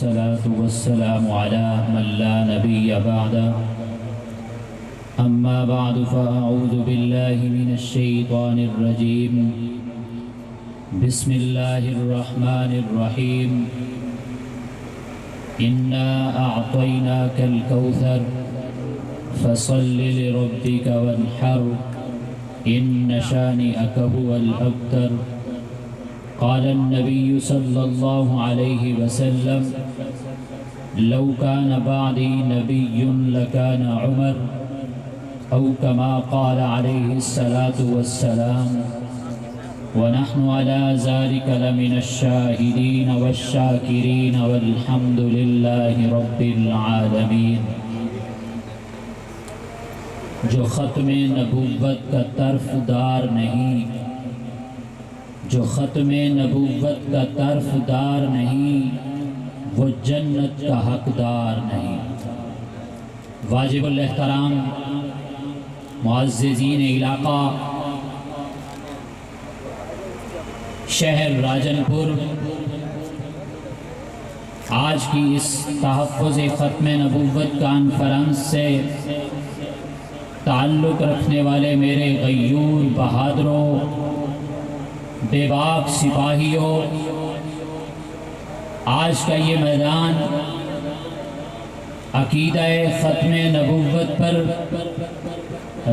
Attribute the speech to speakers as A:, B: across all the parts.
A: والصلاة والسلام على من لا نبي بعده أما بعد فأعوذ بالله من الشيطان الرجيم بسم الله الرحمن الرحيم إنا أعطيناك الكوثر فصل لربك وانحر إن شانئك هو الأبتر قال النبي صلى الله عليه وسلم لو كان بعدي نبي لكان عمر أو كما قال عليه الصلاة والسلام ونحن على ذلك لمن الشاهدين والشاكرين والحمد لله رب العالمين۔ جو ختم نبوت کا طرف دار نہیں، جو ختم نبوت کا طرف دار نہیں، وہ جنت کا حقدار نہیں۔ واجب الاحترام معززین علاقہ، شہر راجن پور، آج کی اس تحفظ ختم نبوت کانفرنس سے تعلق رکھنے والے میرے غیور بہادروں، بے باک سپاہیوں، آج کا یہ میدان عقیدہ ختم نبوت پر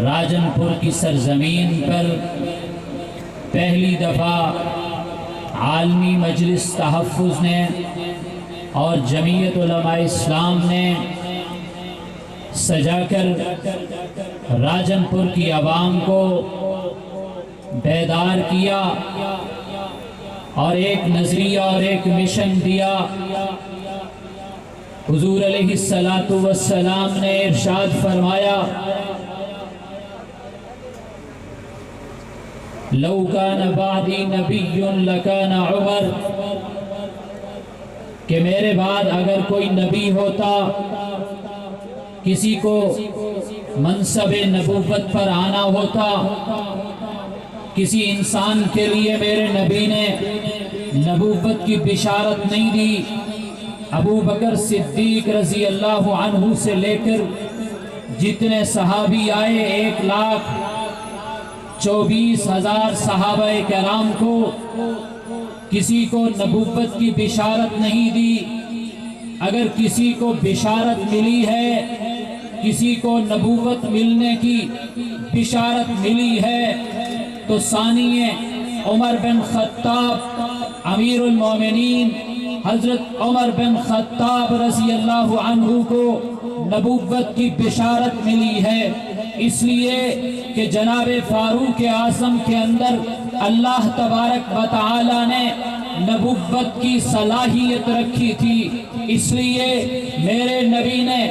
A: راجن پور کی سرزمین پر پہلی دفعہ عالمی مجلس تحفظ نے اور جمعیت علماء اسلام نے سجا کر راجن پور کی عوام کو بیدار کیا اور ایک نظریہ اور ایک مشن دیا۔ حضور علیہ السلام نے ارشاد فرمایا لو کان بعدی نبی لکان عمر، کہ میرے بعد اگر کوئی نبی ہوتا، کسی کو منصب نبوت پر آنا ہوتا، کسی انسان کے لیے میرے نبی نے نبوت کی بشارت نہیں دی، ابو بکر صدیق رضی اللہ عنہ سے لے کر جتنے صحابی آئے 1,24,000 صحابہ کرام کو کسی کو نبوت کی بشارت نہیں دی۔ اگر کسی کو بشارت ملی ہے، کسی کو نبوت ملنے کی بشارت ملی ہے، تو ثانی عمر بن خطاب امیر المومنین حضرت عمر بن خطاب رضی اللہ عنہ کو نبوت کی بشارت ملی ہے، اس لیے کہ جناب فاروق اعظم کے اندر اللہ تبارک و تعالی نے نبوت کی صلاحیت رکھی تھی۔ اس لیے میرے نبی نے،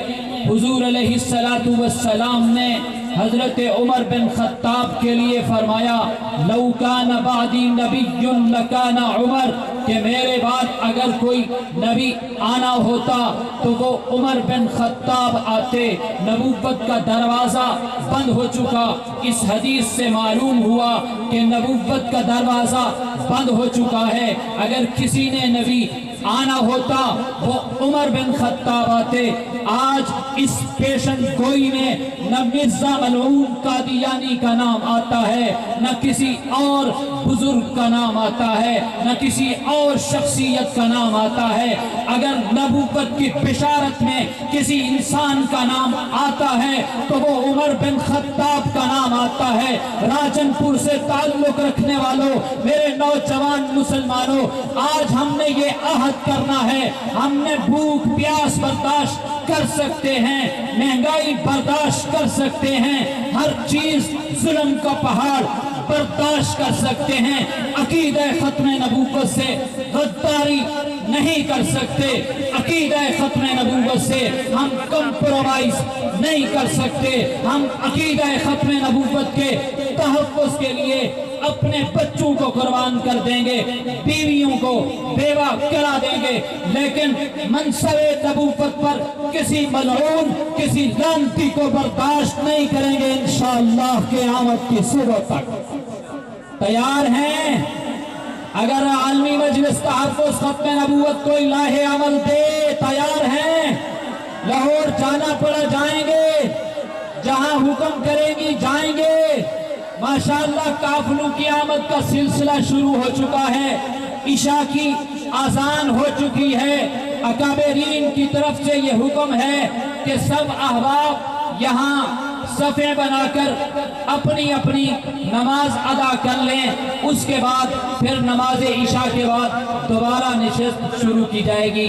A: حضور علیہ السلام نے حضرت عمر بن خطاب کے لیے فرمایا لو کان بعدی نبی لکان عمر، کہ میرے بعد اگر کوئی نبی آنا ہوتا تو وہ عمر بن خطاب آتے۔ نبوت کا دروازہ بند ہو چکا۔ اس حدیث سے معلوم ہوا کہ نبوت کا دروازہ بند ہو چکا ہے۔ اگر کسی نے نبی آنا ہوتا وہ عمر بن خطاب آتے۔ آج اس پیشن گوئی میں نہ مرزا ملعون قادیانی کا نام آتا ہے، نہ کسی اور بزرگ کا نام آتا ہے، نہ کسی اور شخصیت کا نام آتا ہے۔ اگر نبوت کی بشارت میں کسی انسان کا نام آتا ہے تو وہ عمر بن خطاب کا نام آتا ہے۔ راجن پور سے تعلق رکھنے والوں، میرے نوجوان مسلمانوں، آج ہم نے یہ عہد کرنا ہے، ہم نے بھوک پیاس برداشت کر سکتے ہیں، مہنگائی برداشت کر سکتے ہیں، ہر چیز ظلم کا پہاڑ برداشت کر سکتے ہیں، عقیدہ ختم نبوت سے غداری نہیں کر سکتے، عقیدہ ختم نبوت سے ہم کمپرومائز نہیں کر سکتے۔ ہم عقیدہ ختم نبوت کے تحفظ کے لیے اپنے بچوں کو قربان کر دیں گے، بیویوں کو بیوہ کرا دیں گے، لیکن منصب نبوت پر کسی ملعون، کسی لعنتی کو برداشت نہیں کریں گے انشاءاللہ قیامت کی صبح تک۔ تیار ہیں؟ اگر عالمی مجلس تحفظ ختم نبوت کوئی لاہ عمل دے جانا پڑا جائیں گے، جہاں حکم کریں گی جائیں گے۔ ماشاءاللہ قافلوں کی آمد کا سلسلہ شروع ہو چکا ہے، عشاء کی اذان ہو چکی ہے۔ اکابرین کی طرف سے یہ حکم ہے کہ سب احباب یہاں صفیں بنا کر اپنی اپنی نماز ادا کر لیں، اس کے بعد پھر نماز عشاء کے بعد دوبارہ نشست شروع کی جائے گی۔